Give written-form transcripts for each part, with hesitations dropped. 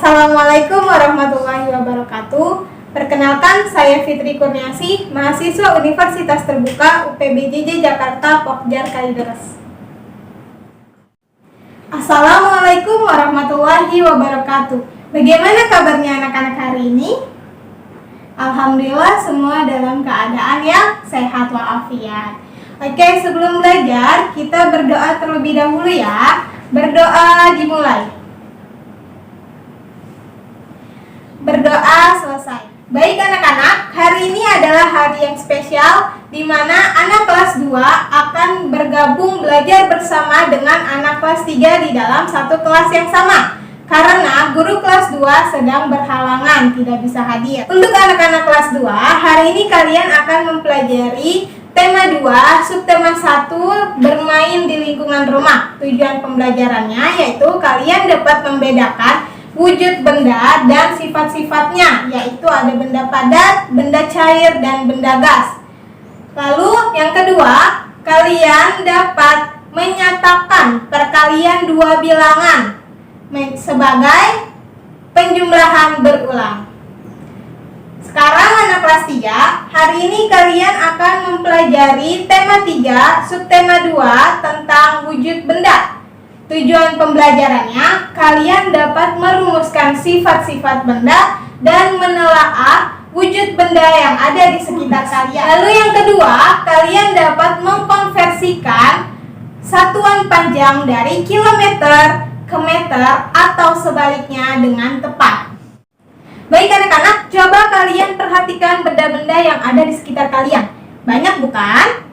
Assalamualaikum warahmatullahi wabarakatuh. Perkenalkan, saya Fitri Kurniasi, mahasiswa Universitas Terbuka UPBJJ Jakarta, Pokjar Kalideres. Assalamualaikum warahmatullahi wabarakatuh. Bagaimana kabarnya anak-anak hari ini? Alhamdulillah semua dalam keadaan yang sehat walafiat. Oke, sebelum belajar kita berdoa terlebih dahulu ya. Berdoa dimulai. Berdoa selesai. Baik anak-anak, hari ini adalah hari yang spesial di mana anak kelas 2 akan bergabung belajar bersama dengan anak kelas 3 di dalam satu kelas yang sama. Karena guru kelas 2 sedang berhalangan, tidak bisa hadir. Untuk anak-anak kelas 2, hari ini kalian akan mempelajari tema 2, subtema 1, bermain di lingkungan rumah. Tujuan pembelajarannya yaitu kalian dapat membedakan wujud benda dan sifat-sifatnya, yaitu ada benda padat, benda cair, dan benda gas. Lalu yang kedua, kalian dapat menyatakan perkalian dua bilangan sebagai penjumlahan berulang. Sekarang anak kelas 3, hari ini kalian akan mempelajari tema 3, subtema 2 tentang wujud benda. Tujuan pembelajarannya, kalian dapat merumuskan sifat-sifat benda dan menelaah wujud benda yang ada di sekitar kalian. Lalu yang kedua, kalian dapat mengkonversikan satuan panjang dari kilometer ke meter atau sebaliknya dengan tepat. Baik anak-anak, coba kalian perhatikan benda-benda yang ada di sekitar kalian. Banyak bukan?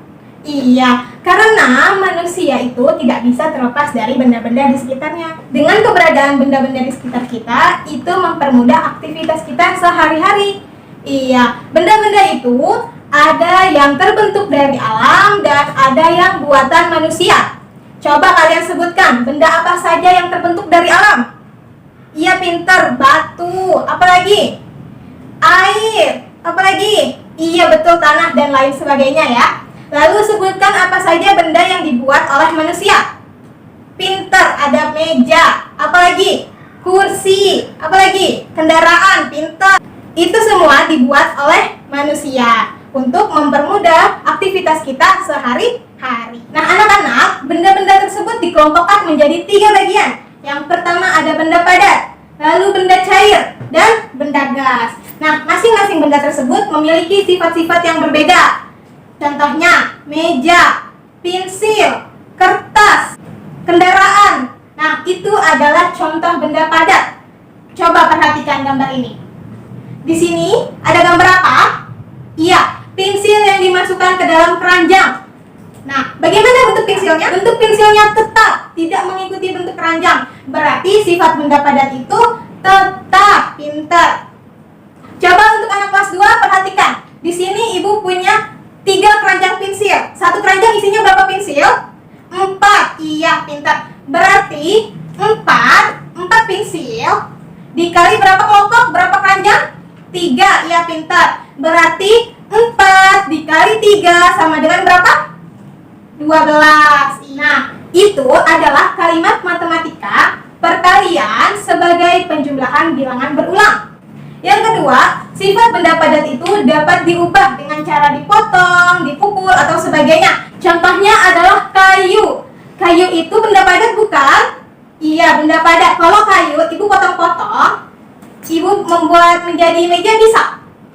Iya, karena manusia itu tidak bisa terlepas dari benda-benda di sekitarnya. Dengan keberadaan benda-benda di sekitar kita, itu mempermudah aktivitas kita sehari-hari. Iya, benda-benda itu ada yang terbentuk dari alam dan ada yang buatan manusia. Coba kalian sebutkan, benda apa saja yang terbentuk dari alam? Iya, pinter, batu, apalagi? Air, apalagi? Iya, betul, tanah dan lain sebagainya ya. Lalu sebutkan apa saja benda yang dibuat oleh manusia. Pinter, ada meja, apalagi? Kursi, apalagi? Kendaraan, pinter. Itu semua dibuat oleh manusia untuk mempermudah aktivitas kita sehari-hari. Nah anak-anak, benda-benda tersebut dikelompokkan menjadi 3 bagian. Yang pertama ada benda padat, lalu benda cair, dan benda gas. Nah masing-masing benda tersebut memiliki sifat-sifat yang berbeda. Contohnya, meja, pensil, kertas, kendaraan. Nah, itu adalah contoh benda padat. Coba perhatikan gambar ini. Di sini ada gambar apa? Iya, pensil yang dimasukkan ke dalam keranjang. Nah, bagaimana bentuk pensilnya? Bentuk pensilnya tetap, tidak mengikuti bentuk keranjang. Berarti sifat benda padat itu tetap, pintar. Coba untuk anak kelas 2 perhatikan. Di sini ibu punya 3 keranjang pensil. Satu keranjang isinya berapa pensil? 4. Iya, pintar. Berarti 4 pensil dikali berapa kelompok? Berapa keranjang? 3. Iya, pintar. Berarti 4 dikali 3 sama dengan berapa? 12. Nah, itu adalah kalimat matematika perkalian sebagai penjumlahan bilangan berulang. Yang kedua, sifat benda padat itu dapat diubah dengan cara dipotong, dipukul, atau sebagainya. Contohnya adalah kayu. Kayu itu benda padat bukan? Iya, benda padat. Kalau kayu, ibu potong-potong, ibu membuat menjadi meja bisa?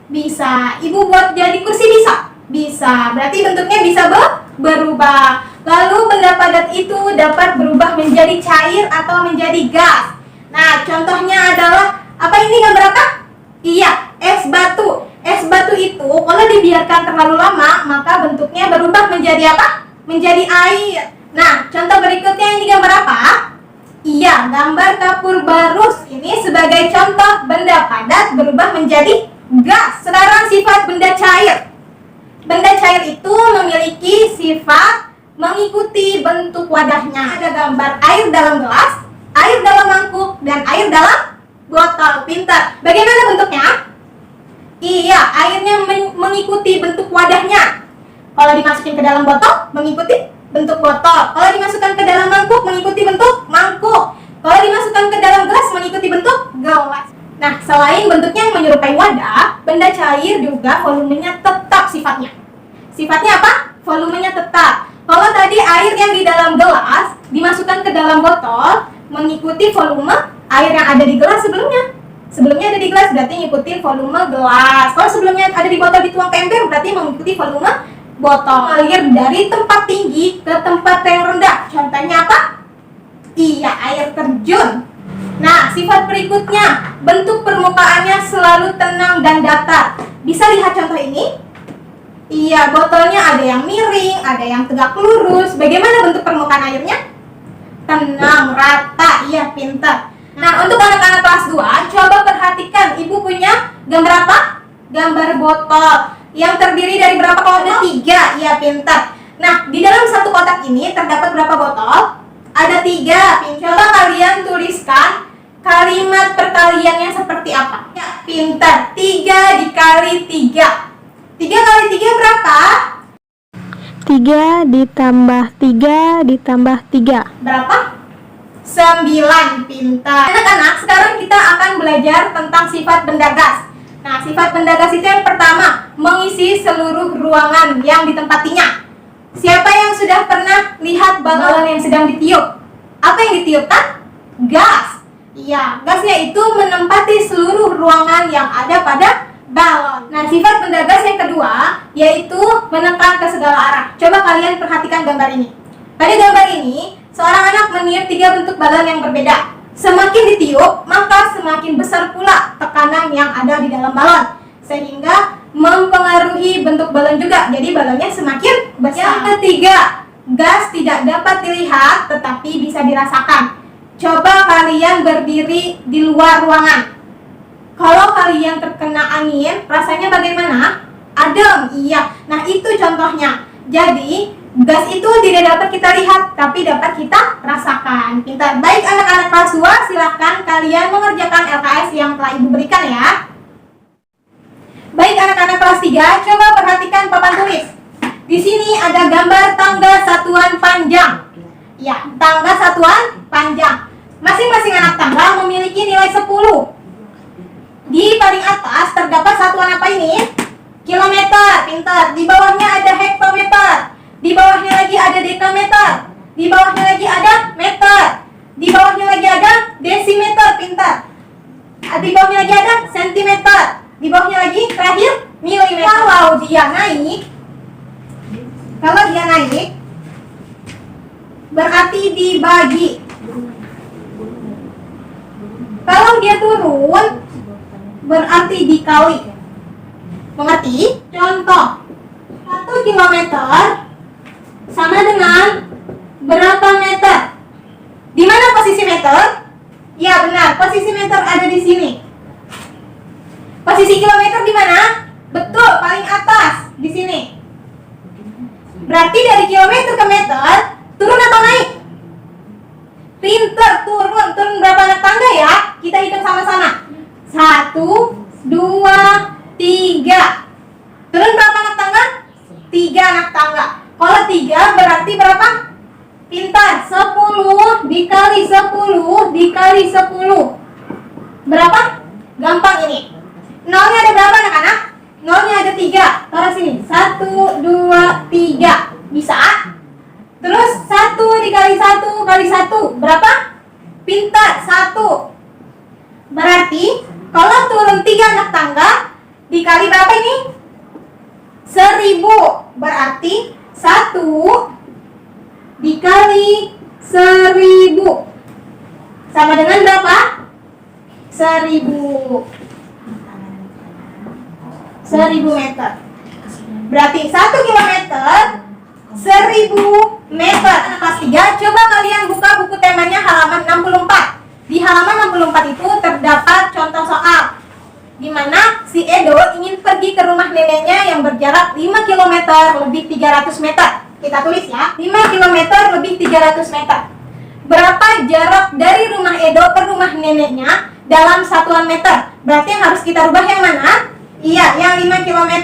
Bisa. Ibu buat jadi kursi bisa? Bisa. Berarti bentuknya bisa berubah. Lalu benda padat itu dapat berubah menjadi cair atau menjadi gas. Nah, contohnya adalah, apa ini gambar apa? Iya, es batu. Es batu itu kalau dibiarkan terlalu lama, maka bentuknya berubah menjadi apa? Menjadi air. Nah, contoh berikutnya ini gambar apa? Iya, gambar kapur barus. Ini sebagai contoh benda padat berubah menjadi gas. Sekarang sifat benda cair. Benda cair itu memiliki sifat mengikuti bentuk wadahnya. Ada gambar air dalam gelas, air dalam mangkuk, dan air dalam botol. Pintar. Bagaimana bentuknya? Iya, airnya mengikuti bentuk wadahnya. Kalau dimasukin ke dalam botol, mengikuti bentuk botol. Kalau dimasukkan ke dalam mangkuk, mengikuti bentuk mangkuk. Kalau dimasukkan ke dalam gelas, mengikuti bentuk gelas. Selain bentuknya yang menyerupai wadah, benda cair juga volumenya tetap sifatnya. Sifatnya apa? Volumenya tetap. Kalau tadi air yang di dalam gelas dimasukkan ke dalam botol, mengikuti volume air yang ada di gelas sebelumnya. Sebelumnya ada di gelas berarti ngikutin volume gelas. Kalau sebelumnya ada di botol dituang ke ember berarti mengikuti volume botol. Mengalir dari tempat tinggi ke tempat yang rendah. Contohnya apa? Iya, air terjun. Nah, sifat berikutnya, bentuk permukaannya selalu tenang dan datar. Bisa lihat contoh ini? Iya, botolnya ada yang miring, ada yang tegak lurus. Bagaimana bentuk permukaan airnya? Tenang, rata. Iya, pintar. Nah, untuk anak-anak kelas 2, coba perhatikan, Ibu punya gambar apa? Gambar botol yang terdiri dari berapa kotak? Ada 3. Iya, pintar. Nah, di dalam satu kotak ini terdapat berapa botol? Ada 3. Coba kalian tuliskan kalimat perkaliannya seperti apa? Ya, pintar. 3 dikali 3. 3 kali 3 berapa? 3 ditambah 3 ditambah 3. Berapa? 9. Pintar. Anak-anak, sekarang kita akan belajar tentang sifat benda gas. Nah, sifat benda gas itu yang pertama, mengisi seluruh ruangan yang ditempatinya. Siapa yang sudah pernah lihat balon yang sedang ditiup? Apa yang ditiupkan? Gas. Iya, gasnya itu menempati seluruh ruangan yang ada pada balon. Nah, sifat benda gas yang kedua yaitu menekan ke segala arah. Coba kalian perhatikan gambar ini. Pada gambar ini, seorang anak meniup 3 bentuk balon yang berbeda. Semakin ditiup, maka semakin besar pula tekanan yang ada di dalam balon, sehingga mempengaruhi bentuk balon juga. Jadi balonnya semakin besar. Yang ketiga, gas tidak dapat dilihat tetapi bisa dirasakan. Coba kalian berdiri di luar ruangan. Kalau kalian terkena angin, rasanya bagaimana? Adem, iya. Nah, itu contohnya. Jadi, gas itu tidak dapat kita lihat, tapi dapat kita rasakan. Pintar. Baik anak-anak kelas 2, silahkan kalian mengerjakan LKS yang telah Ibu berikan ya. Baik anak-anak kelas 3, coba perhatikan papan tulis. Di sini ada gambar tangga satuan panjang. Ya, tangga satuan panjang. Masing-masing anak tangga memiliki nilai 10. Di paling atas terdapat satuan apa ini? Kilometer, pintar. Di bawahnya ada hektometer. Di bawahnya lagi ada dekameter. Di bawahnya lagi ada meter. Di bawahnya lagi ada desimeter, pintar. Di bawahnya lagi ada sentimeter. Di bawahnya lagi terakhir milimeter. Kalau dia naik, berarti dibagi. Kalau dia turun, berarti dikali. Mengerti? Contoh, 1 kilometer sama dengan berapa meter? Di mana posisi meter? Ya benar, posisi meter ada di sini. Posisi kilometer di mana? Betul, paling atas di sini. Berarti dari kilometer ke meter, turun atau naik? Pinter, turun. Turun berapa anak tangga ya? Kita hitung sama-sama. 1, 2, 3. Turun berapa anak tangga? 3 anak tangga. Kalau 3 berarti berapa? Pintar, 10 dikali 10 dikali 10. Berapa? Gampang ini. Nolnya ada berapa anak-anak? Nolnya ada 3. Taruh sini. 1, 2, 3. Bisa? Terus 1 dikali 1 kali 1. Berapa? Pintar, 1. Berarti kalau turun 3 anak tangga dikali berapa ini? 1000. Berarti 1 dikali 1000 sama dengan berapa? 1000 meter. Berarti 1 kilometer 1000 meter. Kelas 3, coba kalian buka buku temanya halaman 64. Di halaman 64 itu terdapat contoh soal di mana si Edo ingin pergi ke rumah neneknya yang berjarak 5 km lebih 300 meter. Kita tulis ya, 5 km lebih 300 meter. Berapa jarak dari rumah Edo ke rumah neneknya dalam satuan meter? Berarti yang harus kita rubah yang mana? Iya, yang 5 km.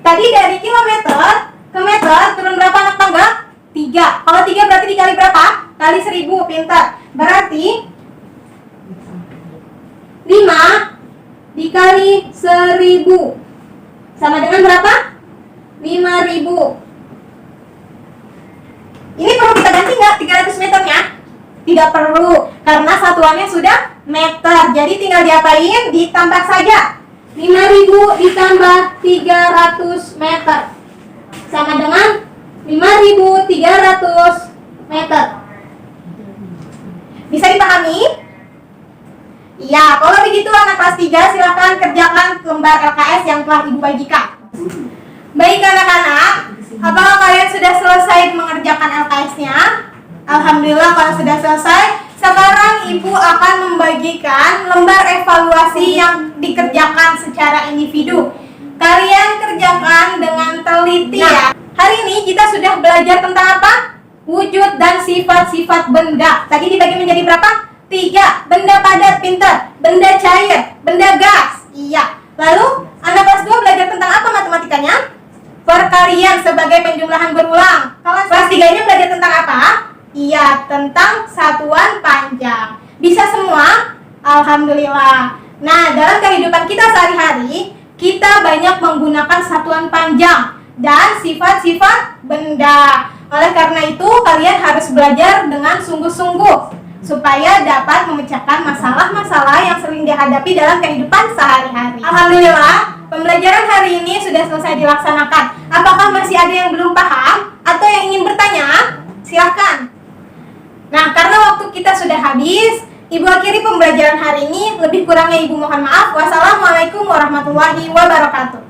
Tadi dari kilometer ke meter turun berapa anak tangga? 3. Kalau 3 berarti dikali berapa? Kali 1000, pintar. Berarti 5 dikali 1000 sama dengan berapa? 5000. Ini perlu kita ganti nggak 300 meternya? Tidak perlu, karena satuannya sudah meter. Jadi tinggal diapain? Ditambah saja. 5000 ditambah 300 meter sama dengan 5300 meter. Bisa dipahami? Iya, kalau begitu anak kelas 3 silakan kerjakan lembar LKS yang telah Ibu bagikan. Baik anak-anak, apakah kalian sudah selesai mengerjakan LKS-nya? Alhamdulillah kalau sudah selesai. Sekarang Ibu akan membagikan lembar evaluasi yang dikerjakan secara individu. Kalian kerjakan dengan teliti ya. Hari ini kita sudah belajar tentang apa? Wujud dan sifat-sifat benda. Tadi dibagi menjadi berapa? 3. Benda padat pintar, benda cair, benda gas. Iya. Lalu anak kelas 2 belajar tentang apa matematikanya? Perkalian sebagai penjumlahan berulang. Kalau kelas 3 ini belajar tentang apa? Iya, tentang satuan panjang. Bisa semua? Alhamdulillah. Nah, dalam kehidupan kita sehari-hari, kita banyak menggunakan satuan panjang dan sifat-sifat benda. Oleh karena itu, kalian harus belajar dengan sungguh-sungguh supaya dapat memecahkan masalah-masalah yang sering dihadapi dalam kehidupan sehari-hari. Alhamdulillah, pembelajaran hari ini sudah selesai dilaksanakan. Apakah masih ada yang belum paham atau yang ingin bertanya? Silakan. Nah, karena waktu kita sudah habis, Ibu akhiri pembelajaran hari ini. Lebih kurangnya Ibu mohon maaf. Wassalamualaikum warahmatullahi wabarakatuh.